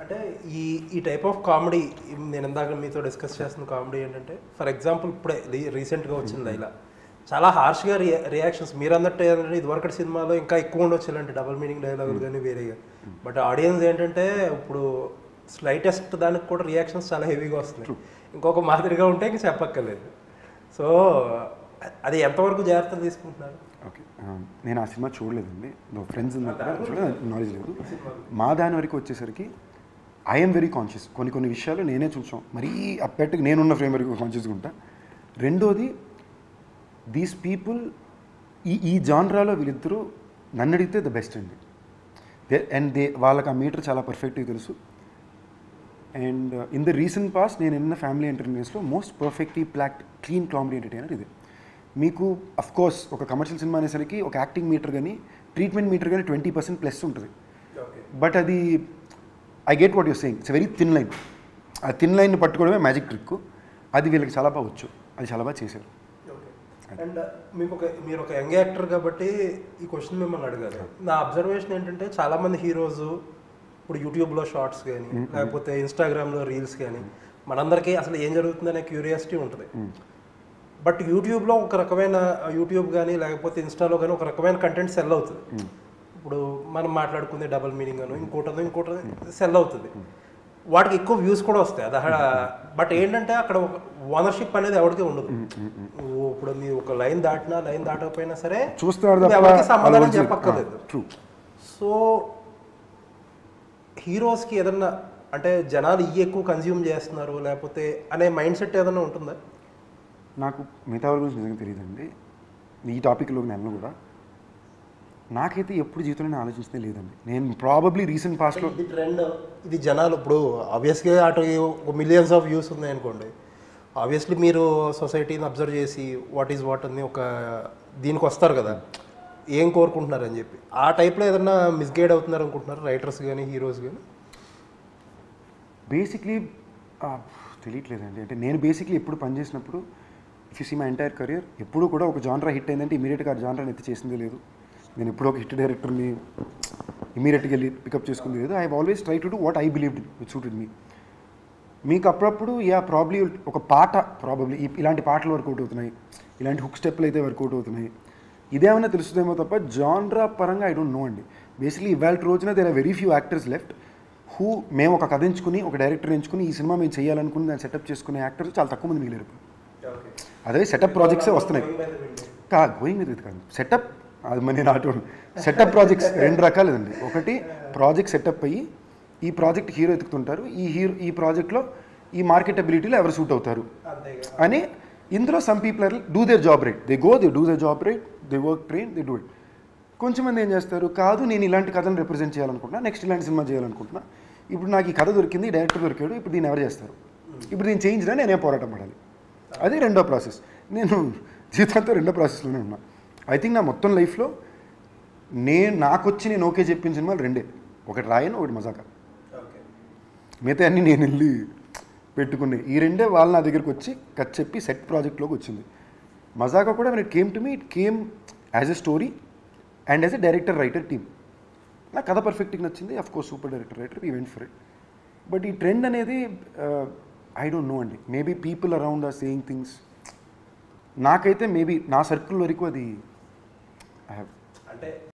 అంటే ఈ ఈ టైప్ ఆఫ్ కామెడీ నేను ఇందాక మీతో డిస్కస్ చేస్తున్న కామెడీ ఏంటంటే ఫర్ ఎగ్జాంపుల్ ఇప్పుడే రీసెంట్గా వచ్చింది ఇలా చాలా హార్ష్గా రియాక్షన్స్ మీరు అన్నట్టు ఏంటంటే ఇదివరకటి సినిమాలో ఇంకా ఎక్కువ ఉండొచ్చు ఇలాంటి డబుల్ మీనింగ్ డైలాగులు కానీ వేరేగా బట్ ఆడియన్స్ ఏంటంటే ఇప్పుడు స్లైటెస్ట్ దానికి కూడా రియాక్షన్స్ చాలా హెవీగా వస్తున్నాయి ఇంకొక మాదిరిగా ఉంటే ఇంక చెప్పక్కర్లేదు సో అది ఎంతవరకు జాగ్రత్తలు తీసుకుంటున్నారు? ఓకే, నేను ఆ సినిమా చూడలేదండి, ఫ్రెండ్స్ నాలెడ్జ్ లేదు. మా దాని వరకు వచ్చేసరికి ఐఎమ్ వెరీ కాన్షియస్. కొన్ని విషయాలు నేనే చూసాం, మరీ అప్పటికి నేనున్న ఫ్రేమ్ వరకు కాన్షియస్గా ఉంటా. రెండోది, దీస్ పీపుల్ ఈ జాన్రాలో వీళ్ళిద్దరూ నన్ను అడిగితే ద బెస్ట్ అండి. అండ్ వాళ్ళకి ఆ మీటర్ చాలా పర్ఫెక్ట్గా తెలుసు. And in the recent past నేను విన్న ఫ్యామిలీ ఎంటర్టైనర్స్లో most perfectly plotted clean comedy entertainer ఇది. మీకు అఫ్కోర్స్ ఒక కమర్షియల్ సినిమా అనేసరికి ఒక యాక్టింగ్ మీటర్ కానీ ట్రీట్మెంట్ మీటర్ కానీ 20% ప్లస్ ఉంటుంది. బట్ అది I get what you're saying, it's very thin line. ఆ థిన్ లైన్ని పట్టుకోవడమే మ్యాజిక్ ట్రిక్. అది వీళ్ళకి చాలా బాగా వచ్చు, అది చాలా బాగా చేశారు. అండ్ మీరు ఒక యంగ్ యాక్టర్ కాబట్టి ఈ క్వశ్చన్ మిమ్మల్ని అడగాలి. నా అబ్జర్వేషన్ ఏంటంటే చాలామంది హీరోస్ ఇప్పుడు యూట్యూబ్లో షార్ట్స్ కానీ లేకపోతే ఇన్స్టాగ్రామ్లో రీల్స్ కానీ మనందరికీ అసలు ఏం జరుగుతుందనే క్యూరియాసిటీ ఉంటుంది. బట్ యూట్యూబ్లో ఒక రకమైన యూట్యూబ్ కానీ లేకపోతే ఇన్స్టాలో కానీ ఒక రకమైన కంటెంట్ సెల్ అవుతుంది. ఇప్పుడు మనం మాట్లాడుకుంది డబుల్ మీనింగ్ అను ఇంకోటి సెల్ అవుతుంది, వాటికి ఎక్కువ వ్యూస్ కూడా వస్తాయి. అది బట్ ఏంటంటే అక్కడ ఒక ఓనర్షిప్ అనేది ఎవరికి ఉండదు. ఇప్పుడు మీరు ఒక లైన్ దాటినా లైన్ దాటకపోయినా సరే ఎవరికి సమాధానం చెప్పక్కర్లేదు. సో హీరోస్కి ఏదన్నా అంటే జనాలు ఎక్కువ కన్జ్యూమ్ చేస్తున్నారు లేకపోతే అనే మైండ్ సెట్ ఏదైనా ఉంటుందా? నాకు మిగతా వాళ్ళ గురించి నిజంగా తెలియదండి. ఈ టాపిక్లోకి నేను కూడా నాకైతే ఎప్పుడు జీవితంలో ఆలోచించదే లేదండి. నేను ప్రాబబ్లీ రీసెంట్ పాస్ట్లో ఇది ట్రెండ్, ఇది జనాలు ఇప్పుడు ఆబ్వియస్గా అటు మిలియన్స్ ఆఫ్ వ్యూస్ ఉన్నాయి అనుకోండి, ఆబ్వియస్లీ మీరు సొసైటీని అబ్జర్వ్ చేసి వాట్ ఈజ్ వాట్ అని ఒక దీనికి వస్తారు కదా, ఏం కోరుకుంటున్నారు అని చెప్పి. ఆ టైప్లో ఏదన్నా మిస్గైడ్ అవుతున్నారు అనుకుంటున్నారు రైటర్స్ కానీ హీరోస్ కానీ? బేసిక్లీ తెలియట్లేదండి. అంటే నేను బేసిక్లీ ఎప్పుడు పనిచేసినప్పుడు if you see my entire career ఎప్పుడు కూడా ఒక జాన్రా హిట్ అయిందంటే ఇమీడియట్గా ఆ జాన్రాని ఎత్తి చేసిందే లేదు. నేను ఎప్పుడో ఒక హిట్ డైరెక్టర్ని ఇమీడియట్గా వెళ్ళి పికప్ చేసుకుంది లేదు. I have always try to do what I believed which suited me. మీకు అప్పుడప్పుడు ప్రాబ్లీ ఒక పాట ప్రాబబ్లీ ఇలాంటి పాటలు వర్కౌట్ అవుతున్నాయి, ఇలాంటి హుక్ స్టెప్లు అయితే వర్కౌట్ అవుతున్నాయి, ఇదేమన్నా తెలుస్తుందేమో తప్ప జాన్రా పరంగా ఐ డోంట్ నో అండి. బేసిక్లీ ఇవాళ రోజున there are very few actors left who మేము ఒక కథ ఎంచుకుని ఒక డైరెక్టర్ ఎంచుకుని ఈ సినిమా మేము చేయాలనుకుని దాన్ని సెటప్ చేసుకునే యాక్టర్స్ చాలా తక్కువ మంది మిగిలిరు. అదే సెటప్ ప్రాజెక్ట్సే వస్తున్నాయి. గోయింగ్ విత్ కాదు సెటప్, అది మరి నేను అటు సెటప్ ప్రాజెక్ట్స్ రెండు రకాలేదండి. ఒకటి ప్రాజెక్ట్ సెటప్ అయ్యి ఈ ప్రాజెక్ట్ హీరో ఎత్తుకుతుంటారు, ఈ ప్రాజెక్ట్లో ఈ మార్కెటబిలిటీలో ఎవరు సూట్ అవుతారు అని. ఇందులో some people or do their job right, they do their job right, they work train, they do it. కొంచెం మంది ఏం చేస్తారు, కాదు నేను ఇలాంటి కథను రిప్రజెంట్ చేయాలనుకుంటున్నా, నెక్స్ట్ ఇలాంటి సినిమా చేయాలనుకుంటున్నా, ఇప్పుడు నాకు ఈ కథ దొరికింది, డైరెక్టర్ దొరికాడు, ఇప్పుడు దీన్ని ఎవరు చేస్తారు, ఇప్పుడు దీన్ని చేయించినా నేనే పోరాటం పడాలి. అది రెండో ప్రాసెస్. నేను జీవితంతో రెండో ప్రాసెస్లోనే ఉన్నా. ఐ థింక్ నా మొత్తం లైఫ్లో నాకు ఓకే చెప్పిన సినిమాలు రెండే, ఒకటి రాయను, ఒకటి మజాకా. మిగతా అన్నీ నేను వెళ్ళి పెట్టుకునే ఈ రెండే వాళ్ళు నా దగ్గరికి వచ్చి కథ చెప్పి సెట్ ప్రాజెక్ట్లోకి వచ్చింది. మజాకా కూడా when it came to me, it came as a story and as a director writer team. నా కథ పర్ఫెక్ట్గా నచ్చింది, of course super director writer, we went for it. But ఈ ట్రెండ్ అనేది ఐ డోంట్ నో అండి. Maybe people around or saying things. నాకైతే maybe నా circle వరకు అది ఐ హ్యావ్. అంటే